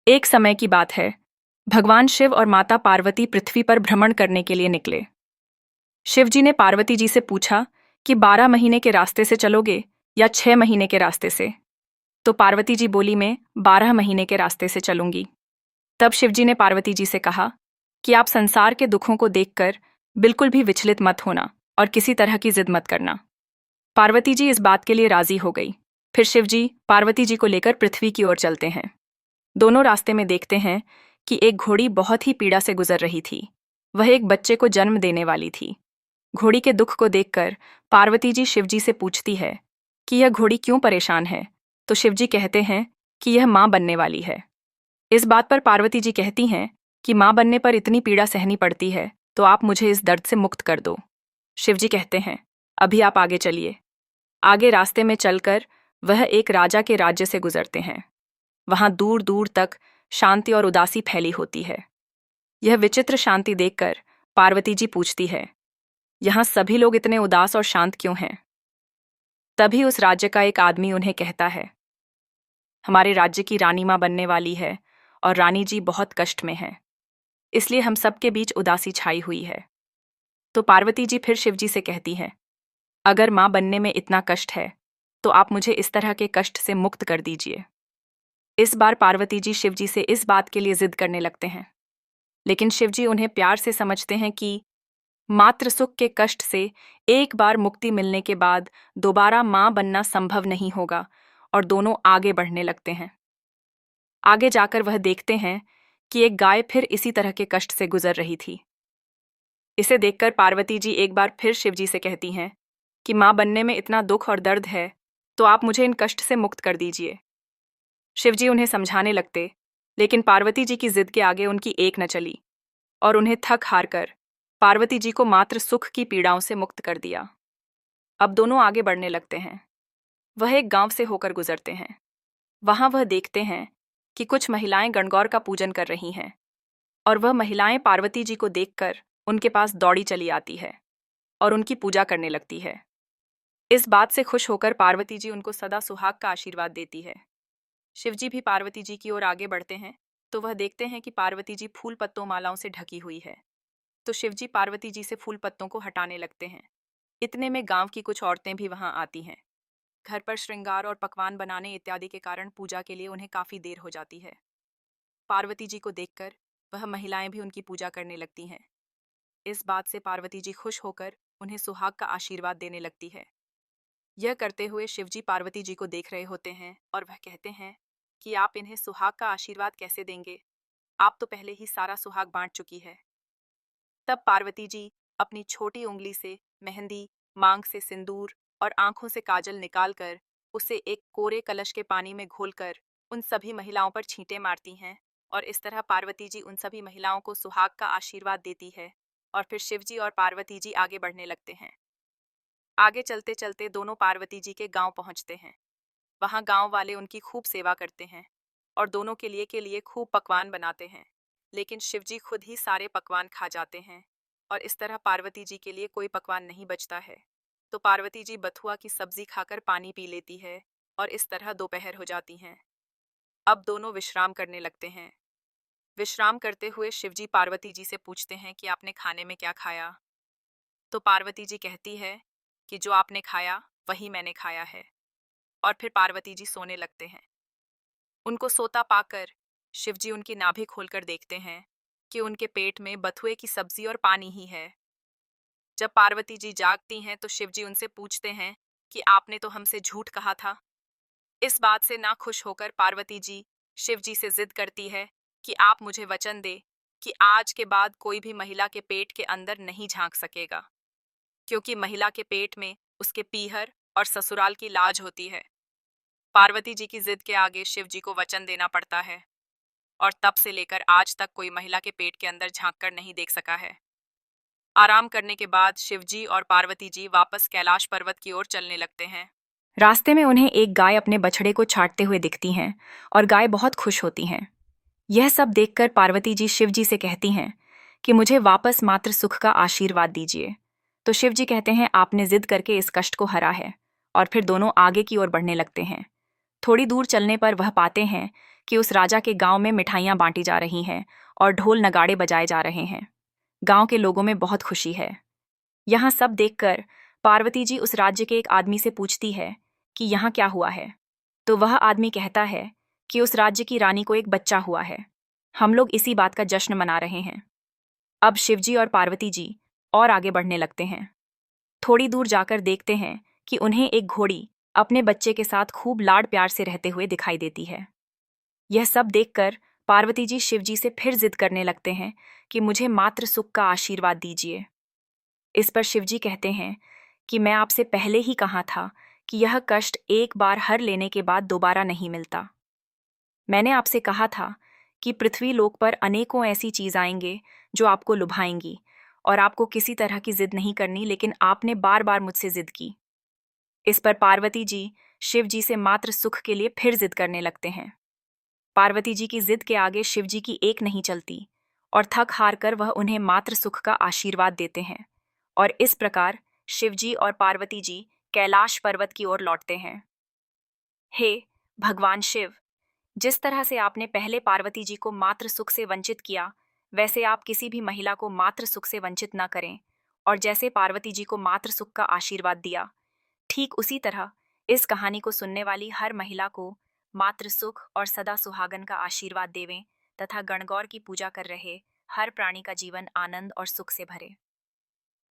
एक समय की बात है। भगवान शिव और माता पार्वती पृथ्वी पर भ्रमण करने के लिए निकले। शिव जी ने पार्वती जी से पूछा कि 12 महीने के रास्ते से चलोगे या 6 महीने के रास्ते से। तो पार्वती जी बोली, मैं 12 महीने के रास्ते से चलूंगी। तब शिव जी ने पार्वती जी से कहा कि आप संसार के दुखों को देखकर बिल्कुल भी विचलित मत होना और किसी तरह की जिद मत करना। पार्वती जी इस बात के लिए राजी हो गई। फिर शिव जी पार्वती जी को लेकर पृथ्वी की ओर चलते हैं। दोनों रास्ते में देखते हैं कि एक घोड़ी बहुत ही पीड़ा से गुजर रही थी। वह एक बच्चे को जन्म देने वाली थी। घोड़ी के दुख को देखकर पार्वती जी शिव जी से पूछती है कि यह घोड़ी क्यों परेशान है। तो शिव जी कहते हैं कि यह माँ बनने वाली है। इस बात पर पार्वती जी कहती हैं कि माँ बनने पर इतनी पीड़ा सहनी पड़ती है, तो आप मुझे इस दर्द से मुक्त कर दो। शिव जी कहते हैं, अभी आप आगे चलिए। आगे रास्ते में चलकर वह एक राजा के राज्य से गुजरते हैं। वहां दूर दूर तक शांति और उदासी फैली होती है। यह विचित्र शांति देखकर पार्वती जी पूछती है, यहां सभी लोग इतने उदास और शांत क्यों हैं? तभी उस राज्य का एक आदमी उन्हें कहता है, हमारे राज्य की रानी मां बनने वाली है और रानी जी बहुत कष्ट में है, इसलिए हम सबके बीच उदासी छाई हुई है। तो पार्वती जी फिर शिव जी से कहती है, अगर मां बनने में इतना कष्ट है तो आप मुझे इस तरह के कष्ट से मुक्त कर दीजिए। इस बार पार्वती जी शिव जी से इस बात के लिए जिद करने लगते हैं, लेकिन शिव जी उन्हें प्यार से समझते हैं कि मात्र सुख के कष्ट से एक बार मुक्ति मिलने के बाद दोबारा मां बनना संभव नहीं होगा, और दोनों आगे बढ़ने लगते हैं। आगे जाकर वह देखते हैं कि एक गाय फिर इसी तरह के कष्ट से गुजर रही थी। इसे देखकर पार्वती जी एक बार फिर शिव जी से कहती हैं कि मां बनने में इतना दुख और दर्द है, तो आप मुझे इन कष्ट से मुक्त कर दीजिए। शिव जी उन्हें समझाने लगते, लेकिन पार्वती जी की जिद के आगे उनकी एक न चली और उन्हें थक हार कर पार्वती जी को मात्र सुख की पीड़ाओं से मुक्त कर दिया। अब दोनों आगे बढ़ने लगते हैं। वह एक गांव से होकर गुजरते हैं। वहां वह देखते हैं कि कुछ महिलाएं गणगौर का पूजन कर रही हैं, और वह महिलाएं पार्वती जी को देखकर उनके पास दौड़ी चली आती है और उनकी पूजा करने लगती है। इस बात से खुश होकर पार्वती जी उनको सदा सुहाग का आशीर्वाद देती है। शिवजी भी पार्वती जी की ओर आगे बढ़ते हैं, तो वह देखते हैं कि पार्वती जी फूल पत्तों मालाओं से ढकी हुई है। तो शिवजी पार्वती जी से फूल पत्तों को हटाने लगते हैं। इतने में गांव की कुछ औरतें भी वहां आती हैं। घर पर श्रृंगार और पकवान बनाने इत्यादि के कारण पूजा के लिए उन्हें काफी देर हो जाती है। पार्वती जी को देखकर वह महिलाएं भी उनकी पूजा करने लगती हैं। इस बात से पार्वती जी खुश होकर उन्हें सुहाग का आशीर्वाद देने लगती है। यह करते हुए शिवजी पार्वती जी को देख रहे होते हैं और वह कहते हैं कि आप इन्हें सुहाग का आशीर्वाद कैसे देंगे? आप तो पहले ही सारा सुहाग बांट चुकी है। तब पार्वती जी अपनी छोटी उंगली से मेहंदी, मांग से सिंदूर और आंखों से काजल निकालकर उसे एक कोरे कलश के पानी में घोलकर उन सभी महिलाओं पर छींटे मारती हैं, और इस तरह पार्वती जी उन सभी महिलाओं को सुहाग का आशीर्वाद देती है। और फिर शिवजी और पार्वती जी आगे बढ़ने लगते हैं। आगे चलते चलते दोनों पार्वती जी के गांव पहुंचते हैं। वहां गांव वाले उनकी खूब सेवा करते हैं और दोनों के लिए खूब पकवान बनाते हैं, लेकिन शिवजी खुद ही सारे पकवान खा जाते हैं और इस तरह पार्वती जी के लिए कोई पकवान नहीं बचता है। तो पार्वती जी बथुआ की सब्जी खाकर पानी पी लेती है और इस तरह दोपहर हो जाती हैं। अब दोनों विश्राम करने लगते हैं। विश्राम करते हुए शिवजी पार्वती जी से पूछते हैं कि आपने खाने में क्या खाया? तो पार्वती जी कहती है कि जो आपने खाया वही मैंने खाया है। और फिर पार्वती जी सोने लगते हैं। उनको सोता पाकर शिवजी उनकी नाभि खोलकर देखते हैं कि उनके पेट में बथुए की सब्जी और पानी ही है। जब पार्वती जी जागती हैं तो शिवजी उनसे पूछते हैं कि आपने तो हमसे झूठ कहा था। इस बात से ना खुश होकर पार्वती जी शिवजी से जिद करती है कि आप मुझे वचन दे कि आज के बाद कोई भी महिला के पेट के अंदर नहीं झांक सकेगा, क्योंकि महिला के पेट में उसके पीहर और ससुराल की लाज होती है। पार्वती जी की जिद के आगे शिव जी को वचन देना पड़ता है, और तब से लेकर आज तक कोई महिला के पेट के अंदर झांककर नहीं देख सका है। आराम करने के बाद शिव जी और पार्वती जी वापस कैलाश पर्वत की ओर चलने लगते हैं। रास्ते में उन्हें एक गाय अपने बछड़े को छांटते हुए दिखती हैं और गाय बहुत खुश होती हैं। यह सब देखकर पार्वती जी शिव जी से कहती हैं कि मुझे वापस मात्र सुख का आशीर्वाद दीजिए। तो शिव जी कहते हैं, आपने जिद करके इस कष्ट को हरा है, और फिर दोनों आगे की ओर बढ़ने लगते हैं। थोड़ी दूर चलने पर वह पाते हैं कि उस राजा के गांव में मिठाइयां बांटी जा रही हैं और ढोल नगाड़े बजाए जा रहे हैं। गांव के लोगों में बहुत खुशी है। यहाँ सब देखकर पार्वती जी उस राज्य के एक आदमी से पूछती है कि यहाँ क्या हुआ है। तो वह आदमी कहता है कि उस राज्य की रानी को एक बच्चा हुआ है। हम लोग इसी बात का जश्न मना रहे हैं। अब शिवजी और पार्वती जी और आगे बढ़ने लगते हैं। थोड़ी दूर जाकर देखते हैं कि उन्हें एक घोड़ी अपने बच्चे के साथ खूब लाड प्यार से रहते हुए दिखाई देती है। यह सब देखकर पार्वती जी शिवजी से फिर जिद करने लगते हैं कि मुझे मात्र सुख का आशीर्वाद दीजिए। इस पर शिवजी कहते हैं कि मैं आपसे पहले ही कहा था कि यह कष्ट एक बार हर लेने के बाद दोबारा नहीं मिलता। मैंने आपसे कहा था कि पृथ्वी लोक पर अनेकों ऐसी चीज आएंगे जो आपको लुभाएंगी और आपको किसी तरह की जिद नहीं करनी, लेकिन आपने बार बार मुझसे जिद की। इस पर पार्वती जी शिव जी से मात्र सुख के लिए फिर जिद करने लगते हैं। पार्वती जी की जिद के आगे शिव जी की एक नहीं चलती और थक हार कर वह उन्हें मात्र सुख का आशीर्वाद देते हैं। और इस प्रकार शिव जी और पार्वती जी कैलाश पर्वत की ओर लौटते हैं। हे भगवान शिव, जिस तरह से आपने पहले पार्वती जी को मात्र सुख से वंचित किया, वैसे आप किसी भी महिला को मात्र सुख से वंचित न करें। और जैसे पार्वती जी को मात्र सुख का आशीर्वाद दिया, ठीक उसी तरह इस कहानी को सुनने वाली हर महिला को मात्र सुख और सदा सुहागन का आशीर्वाद देवें तथा गणगौर की पूजा कर रहे हर प्राणी का जीवन आनंद और सुख से भरे।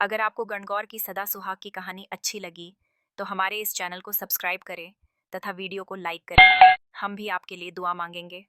अगर आपको गणगौर की सदा सुहाग की कहानी अच्छी लगी तो हमारे इस चैनल को सब्सक्राइब करें तथा वीडियो को लाइक करें। हम भी आपके लिए दुआ मांगेंगे।